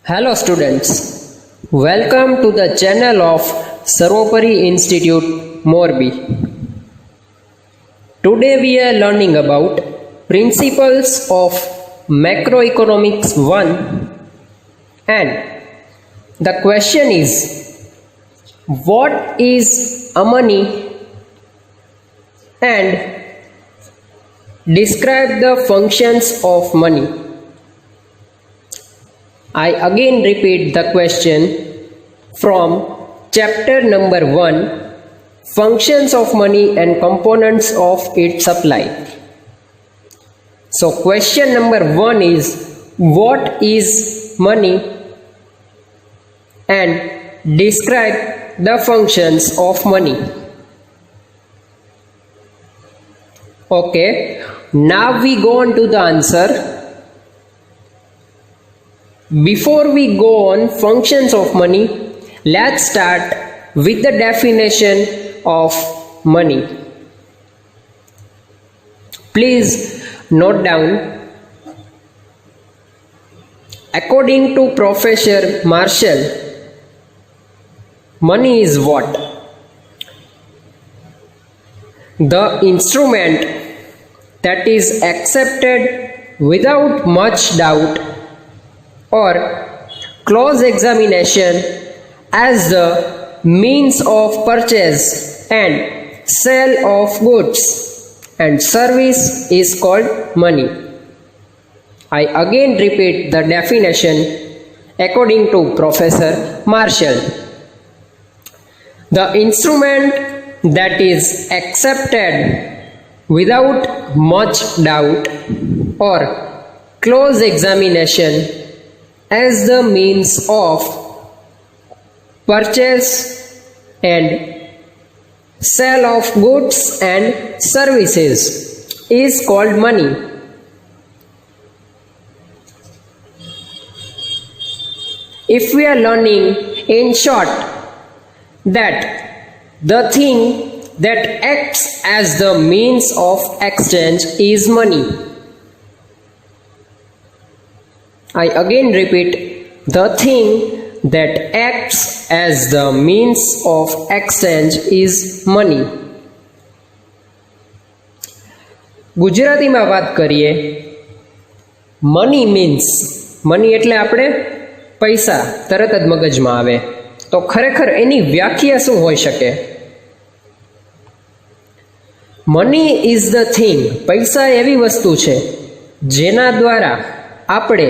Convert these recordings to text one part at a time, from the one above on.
Hello students, welcome to the channel of Sarvopari Institute Morbi. Today we are learning about principles of macroeconomics 1 and the question is, what is a money and describe the functions of money. I again repeat the question from chapter number 1, Functions of Money and Components of its Supply. So question number 1 is, what is money and describe the functions of money. Okay, now we go on to the answer. Before we go on functions of money, let's start with the definition of money. Please note down. According to Professor Marshall, money is what? The instrument that is accepted without much doubt or close examination as the means of purchase and sale of goods and service is called money. I again repeat the definition according to Professor Marshall. The instrument that is accepted without much doubt or close examination as the means of purchase and sale of goods and services is called money. If we are learning in short that the thing that acts as the means of exchange is money. I again repeat, the thing that acts as the means of exchange is money. ગુજરાતીમાં વાત કરીએ, money means, money એટલે આપણે પૈસા તરત જ મગજમાં આવે, તો ખરેખર એની વ્યાખ્યા શું હોઈ શકે? મની ઇઝ ધ થિંગ, પૈસા એવી વસ્તુ છે જેના દ્વારા આપણે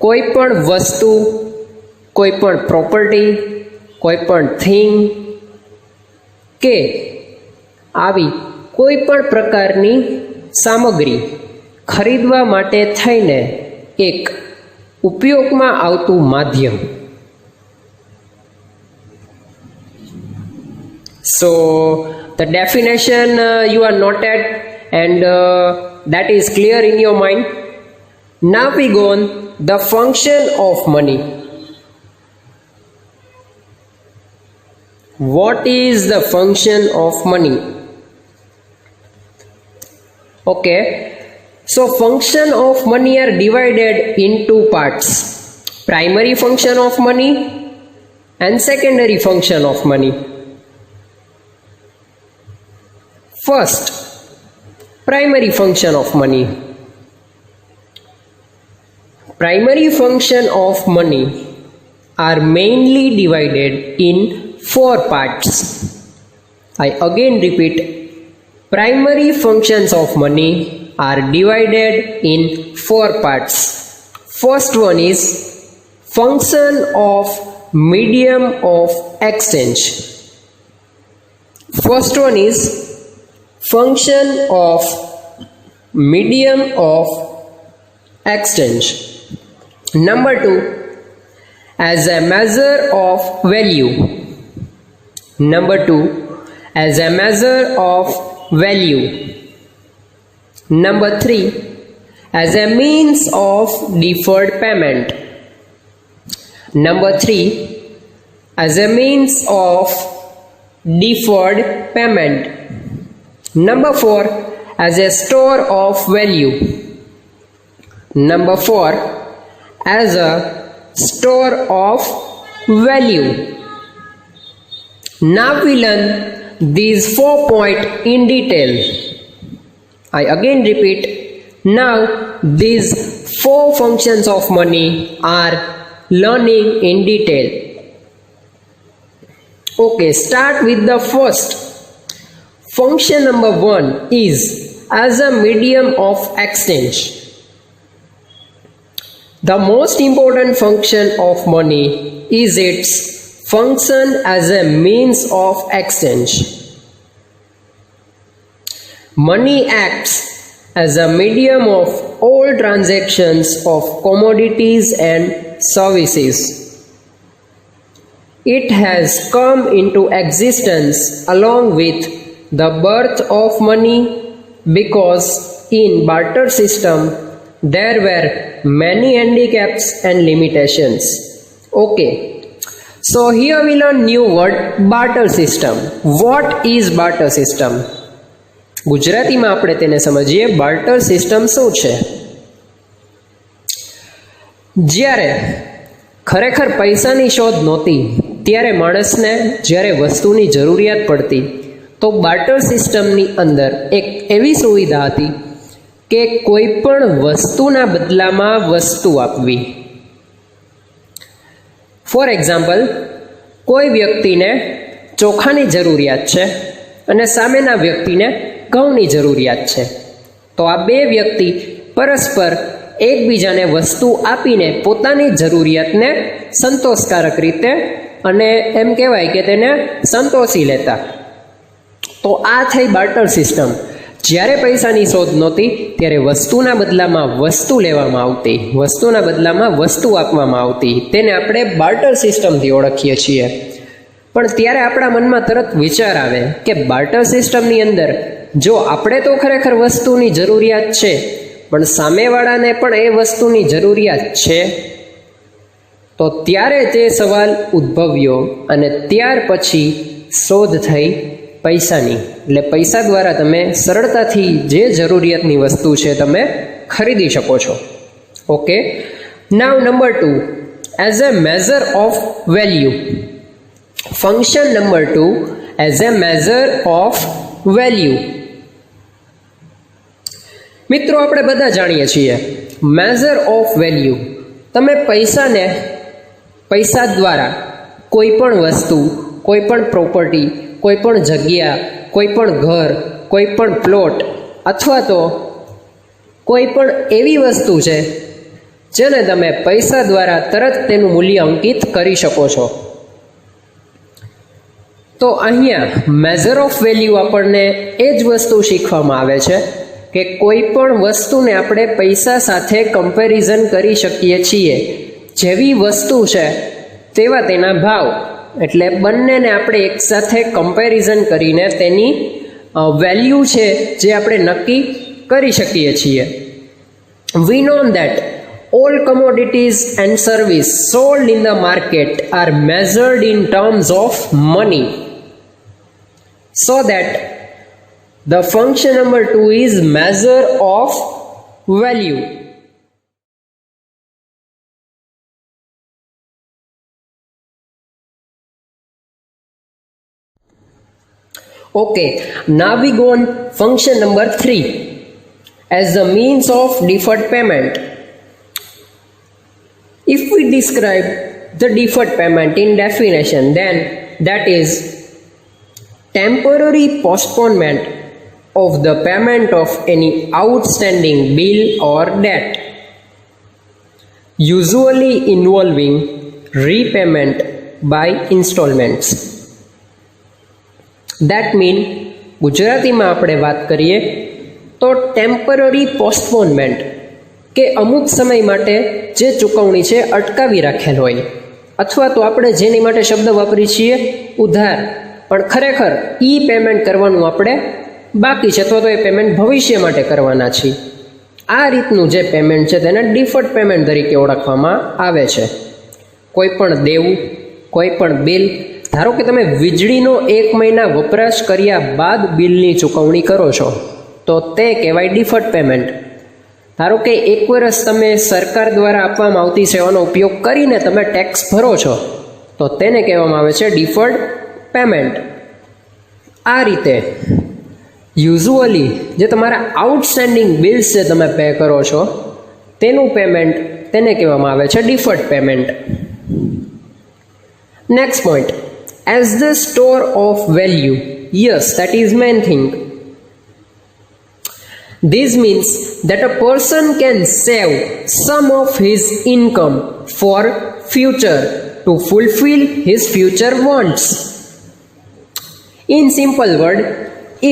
કોઈ પણ વસ્તુ, કોઈ પણ પ્રોપર્ટી, કોઈ પણ થિંગ કે આવી કોઈ પણ પ્રકારની સામગ્રી ખરીદવા માટે થઈને એક ઉપયોગમાં આવતું માધ્યમ. So the definition you are noted and that is clear in your mind. Now we go on the function of money. What is the function of money? Okay, so function of money are divided in two parts: primary function of money and secondary function of money. First, primary function of money. Primary function of money are mainly divided in 4 parts. I again repeat, primary functions of money are divided in 4 parts. First one is function of medium of exchange. First one is function of medium of exchange. Number 2, as a measure of value. Number 2, as a measure of value. Number 3, as a means of deferred payment. Number 3, as a means of deferred payment. Number 4, as a store of value. Number 4, as a store of value. Now we learn these 4 points in detail. I again repeat, now these 4 functions of money are learning in detail. Okay, start with the first. Function number 1 is as a medium of exchange. The most important function of money is its function as a means of exchange. Money acts as a medium of all transactions of commodities and services. It has come into existence along with the birth of money because in barter system there were many handicaps and limitations. Okay, so here we learn new word, barter system. What is barter system? ગુજરાતીમાં આપણે તેને સમજીએ. Barter system શું છે? જ્યારે ખરેખર પૈસાની શોધ નહોતી ત્યારે માણસને જ્યારે વસ્તુની જરૂરિયાત પડતી તો બાર્ટર સિસ્ટમની અંદર એક એવી સુવિધા હતી કે કોઈ પણ વસ્તુના બદલામાં વસ્તુ આપવી. ફોર એક્ઝામ્પલ, કોઈ વ્યક્તિને ચોખાની જરૂરિયાત છે અને સામેના વ્યક્તિને ઘઉંની જરૂરિયાત છે, તો આ બે વ્યક્તિ પરસ્પર એકબીજાને વસ્તુ આપીને પોતાની જરૂરિયાતને સંતોષકારક રીતે અને એમ કહેવાય કે તેને સંતોષી લેતા. તો આ થઈ બાર્ટર સિસ્ટમ. જ્યારે પૈસાની શોધ નહોતી ત્યારે વસ્તુના બદલામાં વસ્તુ લેવામાં આવતી, વસ્તુના બદલામાં વસ્તુ આપવામાં આવતી. તેને આપણે બાર્ટર સિસ્ટમથી ઓળખીએ છીએ. પણ ત્યારે આપણા મનમાં તરત વિચાર આવે કે બાર્ટર સિસ્ટમની અંદર જો આપણે તો ખરેખર વસ્તુની જરૂરિયાત છે પણ સામેવાળાને પણ એ વસ્તુની જરૂરિયાત છે, તો ત્યારે તે સવાલ ઉદ્ભવ્યો અને ત્યાર પછી શોધ થઈ પૈસાની. એટલે પૈસા દ્વારા તમે સરળતાથી જે જરૂરિયાતની વસ્તુ છે તમે ખરીદી શકો છો. Okay, now number 2, as a measure of value. Function number 2, as a measure of value. મિત્રો, આપણે બધા જાણીએ છીએ મેઝર ઓફ વેલ્યુ. તમે પૈસાને પૈસા દ્વારા કોઈ પણ વસ્તુ, કોઈ પણ પ્રોપર્ટી, કોઈ પણ જગ્યા, કોઈ પણ ઘર, કોઈ પણ પ્લોટ અથવા તો કોઈ પણ એવી વસ્તુ છે જેને તમે પૈસા દ્વારા તરત તેનું મૂલ્ય અંકિત કરી શકો છો. તો અહીંયા મેઝર ઓફ વેલ્યુ આપણને એ જ વસ્તુ શીખવામાં આવે છે કે કોઈ પણ વસ્તુને આપણે પૈસા સાથે કમ્પેરિઝન કરી શકીએ છીએ. જેવી વસ્તુ છે તેવા તેના ભાવ, એટલે બંનેને આપણે એકસાથે કમ્પેરિઝન કરીને તેની વેલ્યુ છે જે આપણે નક્કી કરી શકીએ છીએ. વી નો that all commodities and service sold in the market are measured in terms of money, so that the function number 2 is measure of value. Okay, now we go on function number 3, as the means of deferred payment. If we describe the deferred payment in definition, then that is temporary postponement of the payment of any outstanding bill or debt, usually involving repayment by installments. That means ગુજરાતીમાં આપણે વાત કરીએ તો temporary postponement, કે અમુક સમય માટે જે ચૂકવણી છે અટકાવી રાખેલ હોય, અથવા તો આપણે જેની માટે શબ્દ વાપરીએ છીએ ઉધાર, પણ ખરેખર ઈ પેમેન્ટ કરવાનું આપણે બાકી છે અથવા તો એ પેમેન્ટ ભવિષ્ય માટે કરવાના છીએ. આ રીતનું જે પેમેન્ટ છે તેને ડિફર્ડ પેમેન્ટ તરીકે ઓળખવામાં આવે છે. કોઈ પણ દેવું, કોઈ પણ બિલ, ધારો કે તમે વીજળીનો 1 મહિના વપરાશ કર્યા બાદ બિલની ચૂકવણી કરો છો તો તે કહેવાય ડિફર્ડ પેમેન્ટ. ધારો કે એક વર્ષ તમે સરકાર દ્વારા આપવામાં આવતી સેવાનો ઉપયોગ કરીને તમે ટેક્સ ભરો છો, તો તેને કહેવામાં આવે છે ડિફર્ડ પેમેન્ટ. આ રીતે યુઝ્યુઅલી જે તમારા આઉટસ્ટેન્ડિંગ બિલ્સ જે તમે પે કરો છો તેનું પેમેન્ટ તેને કહેવામાં આવે છે deferred payment. Next point, as the store of value. Yes, that is main thing. This means that a person can save some of his income for future to fulfill his future wants. In simple word,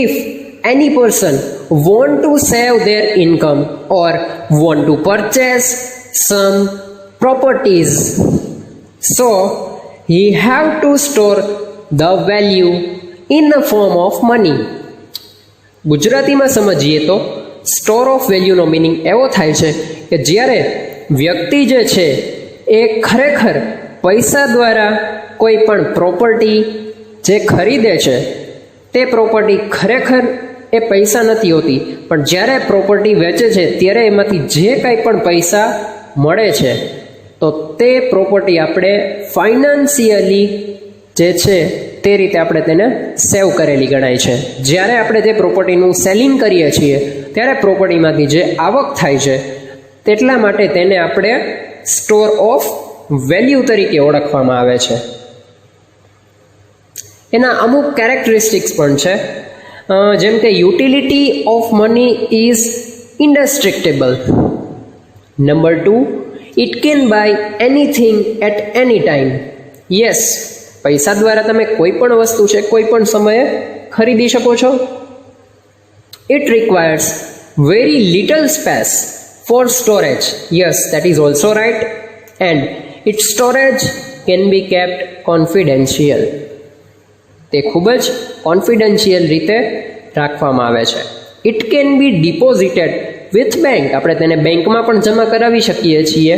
if any person want to save their income or want to purchase some properties, so he have to store the value in the form of money. ગુજરાતીમાં સમજીએ તો store of વેલ્યુનો meaning એવો થાય છે કે જ્યારે વ્યક્તિ જે છે એ ખરેખર પૈસા દ્વારા કોઈ પણ પ્રોપર્ટી જે ખરીદે છે તે પ્રોપર્ટી ખરેખર એ પૈસા નથી હોતી, પણ જ્યારે પ્રોપર્ટી વેચે છે ત્યારે એમાંથી જે કંઈ પણ પૈસા મળે છે તો તે પ્રોપર્ટી આપણે ફાઇનાન્સિયલી જે છે તે રીતે આપણે તેને સેવ કરેલી ગણાય છે. જ્યારે આપણે તે પ્રોપર્ટીનું સેલિંગ કરીએ છીએ ત્યારે પ્રોપર્ટીમાંથી જે આવક થાય છે તેટલા માટે તેને આપણે સ્ટોર ઓફ વેલ્યુ તરીકે ઓળખવામાં આવે છે. એના અમુક કેરેક્ટરિસ્ટિક્સ પણ છે, જેમ કે utility of money is indestructible. Number 2, it can buy anything at any time. Yes, પૈસા દ્વારા તમે કોઈ પણ વસ્તુ છે કોઈ પણ સમયે ખરીદી શકો છો. It requires very little space for storage. Yes, that is also right. And it storage can be kept confidential. તે ખૂબ જ કોન્ફિડેન્શિયલ રીતે રાખવામાં આવે છે. It can be deposited with bank. આપણે તેને બેંકમાં પણ જમા કરાવી શકીએ છીએ.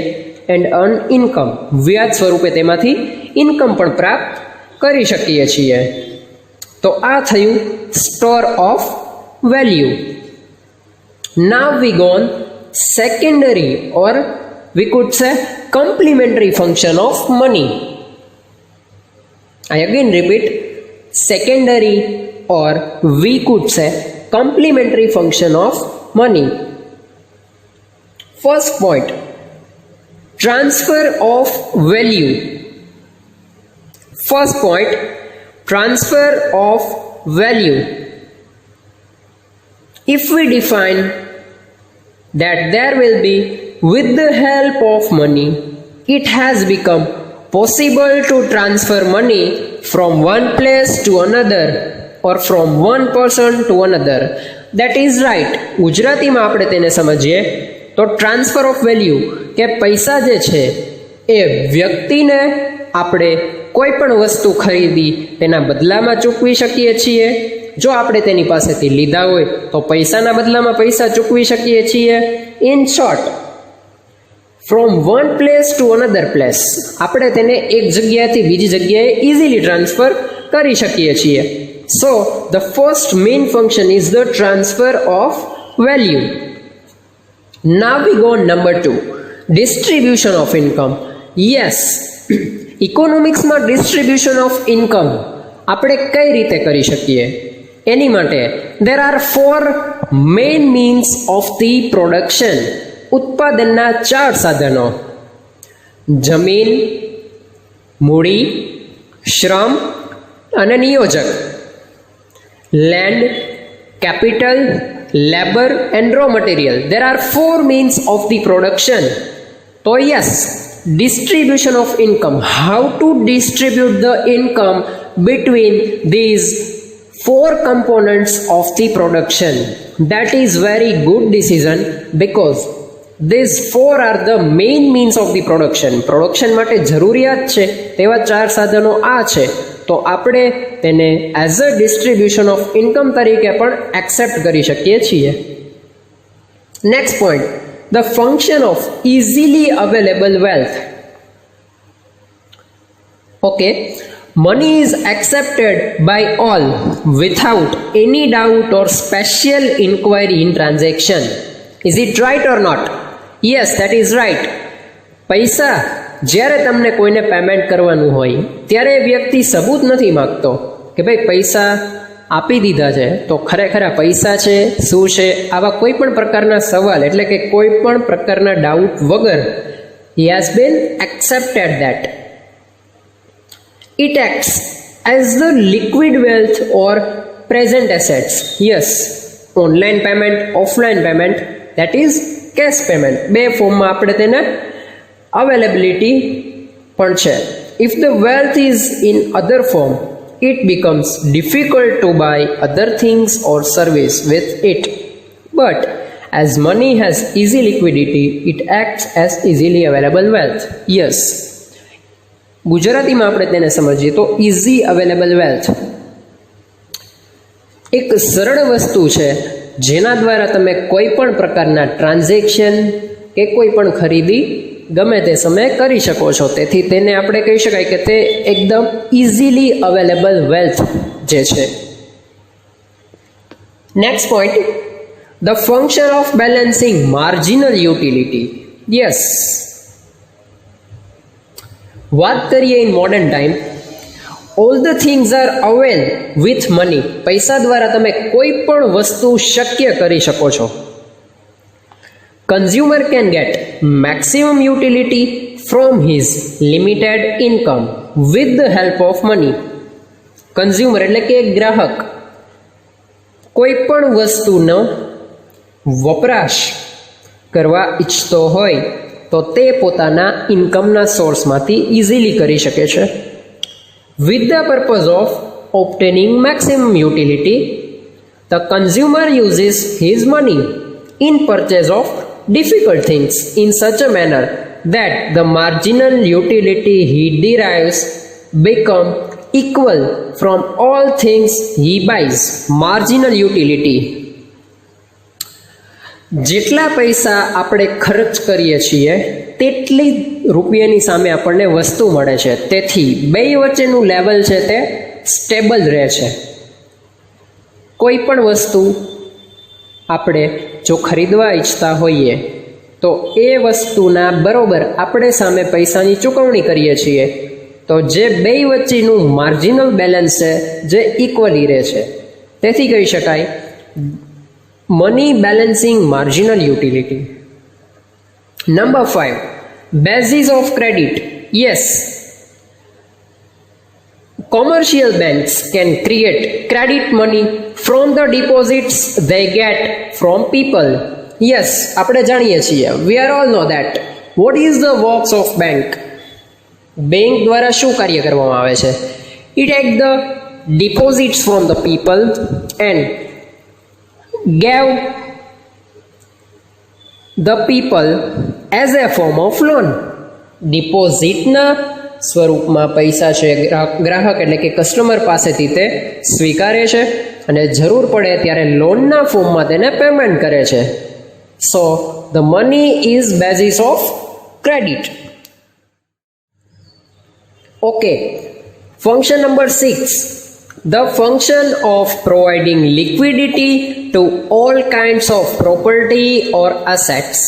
And earn income. વ્યાજ સ્વરૂપે તેમાંથી ઇન્કમ પણ પ્રાપ્ત કરી શકીએ છીએ. તો આ થયું store of value. Now we gone secondary or we could say complementary function of money. I again repeat, secondary or we could say complementary function of money. First point, transfer of value. First point, transfer of value. If we define that there will be with the help of money, it has become possible to transfer money from one place to another or from one person to another. That is right. ગુજરાતીમાં આપણે તેને સમજીએ તો transfer of value કે પૈસા જે છે એ વ્યક્તિને આપણે કોઈ પણ વસ્તુ ખરીદી તેના બદલામાં ચૂકવી શકીએ છીએ. જો આપણે તેની પાસેથી લીધા હોય તો પૈસાના બદલામાં પૈસા ચૂકવી શકીએ છીએ. In short, from one place to another place આપણે તેને એક જગ્યાએથી બીજી જગ્યાએ ઇઝીલી ટ્રાન્સફર કરી શકીએ છીએ. So the first main function is the transfer of value. Now we go number 2, distribution of income. Yes, ઇકોનોમિક્સમાં ડિસ્ટ્રીબ્યુશન ઓફ ઇન્કમ આપણે કઈ રીતે કરી શકીએ એની માટે there are 4 main means of the production. ઉત્પાદનના 4 સાધનો: જમીન, મૂડી, શ્રમ અને નિયોજક. Land, capital, labour and raw material. There are 4 means of the production. તો yes, distribution of income, how to distribute the income between these 4 components of the production. That is very good decision because these 4 are the main means of the production. Production માટે જરૂરિયાત છે તેવા 4 સાધનો આ છે, તો આપણે તેને as a distribution of income તરીકે પણ એક્સેપ્ટ કરી શકીએ છીએ. Next point, the function of easily available wealth. Okay, money is accepted by all without any doubt or special inquiry in transaction. Is it right or not? Yes, that is right. પૈસા જ્યારે તમને કોઈને payment કરવાનું હોય ત્યારે એ વ્યક્તિ સબૂત નથી માગતો કે ભાઈ પૈસા આપી દીધા છે, તો ખરેખર આ પૈસા છે શું છે, આવા કોઈ પણ પ્રકારના સવાલ એટલે કે કોઈ પણ પ્રકારના ડાઉટ વગર he has been accepted that it acts as the liquid wealth or present assets. Yes, online payment, offline payment, that is cash payment, બે ફોર્મમાં આપણે તેને અવેલેબિલિટી પણ છે. If the wealth is in other form, it becomes difficult to buy other things or service with it. But as money has easy liquidity, it acts as easily available wealth. Yes. ગુજરાતીમાં આપણે તેને સમજીએ તો easy available wealth એક સરળ વસ્તુ છે જેના દ્વારા તમે કોઈ પણ પ્રકારના ટ્રાન્ઝેક્શન કે કોઈ પણ ખરીદી ગમે તે સમયે કરી શકો છો. તેથી તેને આપણે કહી શકાય કે તે એકદમ ઇઝીલી અવેલેબલ વેલ્થ જે છે. Next point, the function of balancing marginal utility. Yes, વાત કરીએ in modern time, all the things are avail with money. પૈસા દ્વારા તમે કોઈ પણ વસ્તુ શક્ય કરી શકો છો. Consumer can get maximum utility from his limited income with the help of money. Consumer એટલે કે ગ્રાહક કોઈ પણ વસ્તુનો વપરાશ કરવા ઈચ્છતો હોય તો તે પોતાના ઇન્કમના સોર્સમાંથી ઇઝીલી કરી શકે છે. With the purpose of obtaining maximum utility, the consumer uses his money in purchase of difficult things in such a manner that the marginal utility he derives become equal from all things he buys. Marginal utility, જેટલા પૈસા આપણે ખર્ચ કરીએ છીએ તેટલી રૂપિયાની સામે આપણને વસ્તુ મળે છે. તેથી બે વચ્ચેનું લેવલ છે તે સ્ટેબલ રહે છે. કોઈ પણ વસ્તુ આપણે જો ખરીદવા ઈચ્છતા હોઈએ તો એ વસ્તુના બરોબર આપણે સામે પૈસાની ચૂકવણી કરીએ છીએ તો જે બે વચ્ચેનું માર્જિનલ બેલેન્સ છે જે ઇક્વલી રહે છે. તેથી કહી શકાય money balancing marginal utility. Number 5, basis of credit. Yes, commercial banks can create credit money from the deposits they get from people. Yes, આપણે જાણીએ છીએ, we are all know that. What is the works of bank? Bank દ્વારા શું કાર્ય કરવામાં આવે છે? It take the deposits from the people and gave the people as a form of loan. ડિપોઝિટના સ્વરૂપમાં પૈસા છે ગ્રાહક એટલે કે કસ્ટમર પાસેથી તે સ્વીકારે છે અને જરૂર પડે ત્યારે લોનના ફોર્મમાં તેને પેમેન્ટ કરે છે. So the money is basis of credit. Okay, function number 6, the function of providing liquidity to all kinds of property or assets.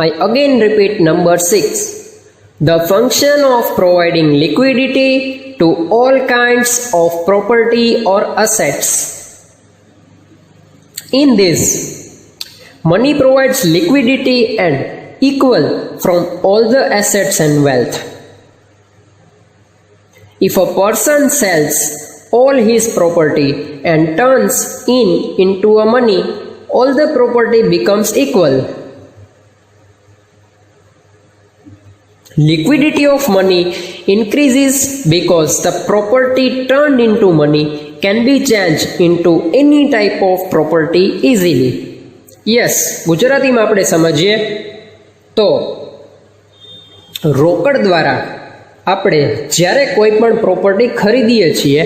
I again repeat number 6. The function of providing liquidity to all kinds of property or assets. In this, money provides liquidity and equal from all the assets and wealth. If a person sells all his property and turns into a money, all the property becomes equal. Liquidity of money increases because the property turned into money can be changed into any type of property easily. Yes, ગુજરાતીમાં આપણે સમજીએ તો રોકડ દ્વારા આપણે જ્યારે કોઈ પણ પ્રોપર્ટી ખરીદીએ છીએ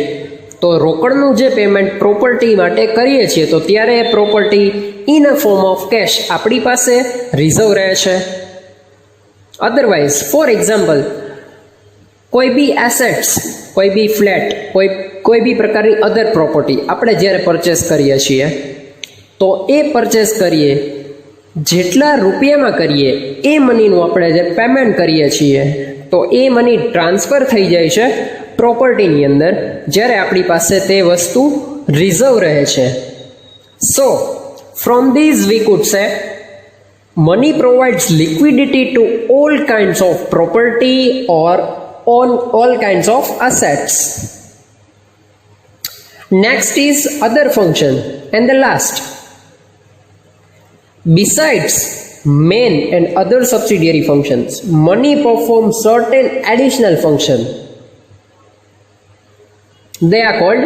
તો રોકડનું જે પેમેન્ટ પ્રોપર્ટી માટે કરીએ છીએ તો ત્યારે એ property in a form of cash આપણી પાસે રિઝર્વ રહે છે. અદરવાઇઝ ફોર એક્ઝામ્પલ કોઈ બી એસેટ્સ, કોઈ બી ફ્લેટ, કોઈ બી પ્રકારની અધર પ્રોપર્ટી આપણે જ્યારે પરચેસ કરીએ છીએ તો એ પરચેસ કરીએ જેટલા રૂપિયામાં કરીએ એ મનીનું આપણે જે પેમેન્ટ કરીએ છીએ તો એ મની ટ્રાન્સફર થઈ જાય છે પ્રોપર્ટીની અંદર, જ્યારે આપણી પાસે તે વસ્તુ રિઝર્વ રહે છે. So from these we could say money provides liquidity to all kinds of property or on all kinds of assets. Next is other function and the last. Besides main and other subsidiary functions, money performs certain additional function. They are called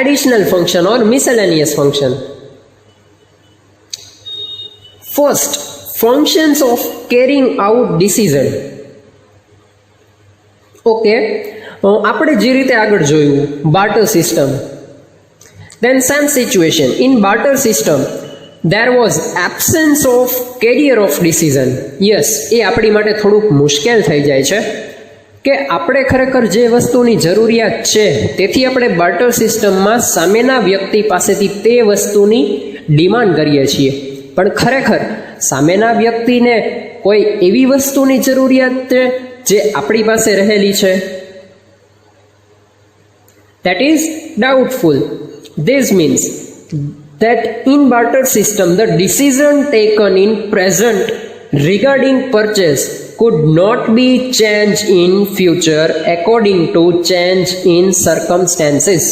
additional function or miscellaneous function. First, functions of carrying out decision. Okay, આપણે જે રીતે આગળ જોયું barter system, then same situation in barter system there was absence of carrier of decision. Yes, એ આપણી માટે થોડુંક મુશ્કેલ થઈ જાય છે કે આપણે ખરેખર જે વસ્તુની જરૂરિયાત છે તેથી આપણે બાર્ટર સિસ્ટમમાં સામેના વ્યક્તિ પાસેથી તે વસ્તુની ડિમાન્ડ કરીએ છીએ, પણ ખરેખર સામેના વ્યક્તિને કોઈ એવી વસ્તુની જરૂરિયાત છે જે આપણી પાસે રહેલી છે. That is doubtful. This means that in barter system the decision taken in present regarding purchase could not be changed in future according to change in circumstances.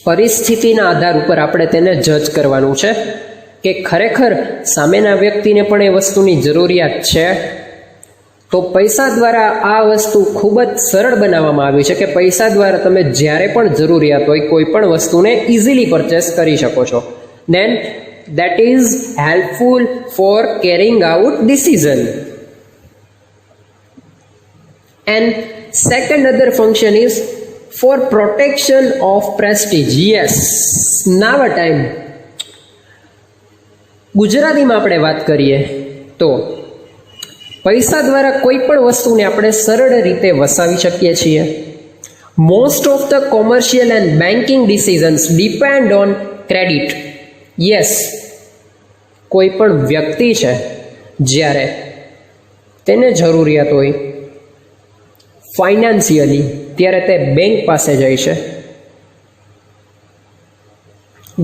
પરિસ્થિતિના આધાર ઉપર આપણે તેને જજ કરવાનું છે કે ખરેખર સામેના વ્યક્તિને પણ એ વસ્તુની જરૂરિયાત છે. તો પૈસા દ્વારા આ વસ્તુ ખૂબ જ સરળ બનાવવામાં આવી છે કે પૈસા દ્વારા તમે જ્યારે પણ જરૂરિયાત હોય કોઈ પણ વસ્તુને ઇઝીલી પરચેસ કરી શકો છો. Then that is helpful for carrying out decision. And second other function is for protection of prestige. Yes, now a time ગુજરાતીમાં આપણે વાત કરીએ તો પૈસા દ્વારા કોઈ પણ વસ્તુને આપણે સરળ રીતે વસાવી શકીએ છીએ. Most of the commercial and banking decisions depend on credit. Yes, કોઈ પણ વ્યક્તિ છે જ્યારે તેને જરૂરિયાત હોય ફાઇનાન્સિયલી ત્યારે તે બેંક પાસે જાય છે.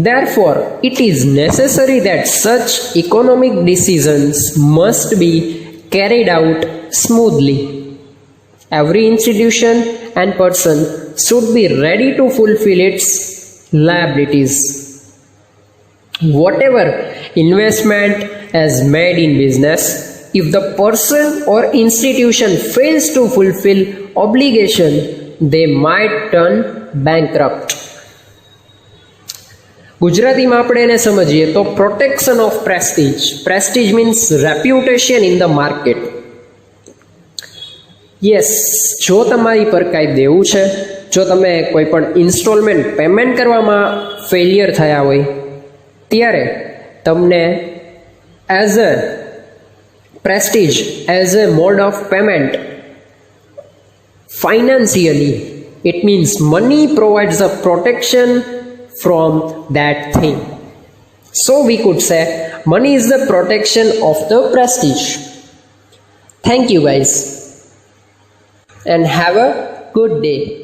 Therefore, it is necessary that such economic decisions must be carried out smoothly. Every institution and person should be ready to fulfill its liabilities. Whatever investment is made in business, if the person or institution fails to fulfill obligation, they might turn bankrupt. ગુજરાતીમાં આપણે એને સમજીએ તો protection of Prestige. Prestige means reputation in the market. Yes, જો તમારી પર કાંઈ દેવું છે, જો તમે કોઈ પણ ઇન્સ્ટોલમેન્ટ પેમેન્ટ કરવામાં ફેલિયર થયા હોય ત્યારે તમને as a Prestige, as a mode of payment financially it means money provides a protection from that thing. So we could say money is the protection of the prestige. Thank you guys and have a good day.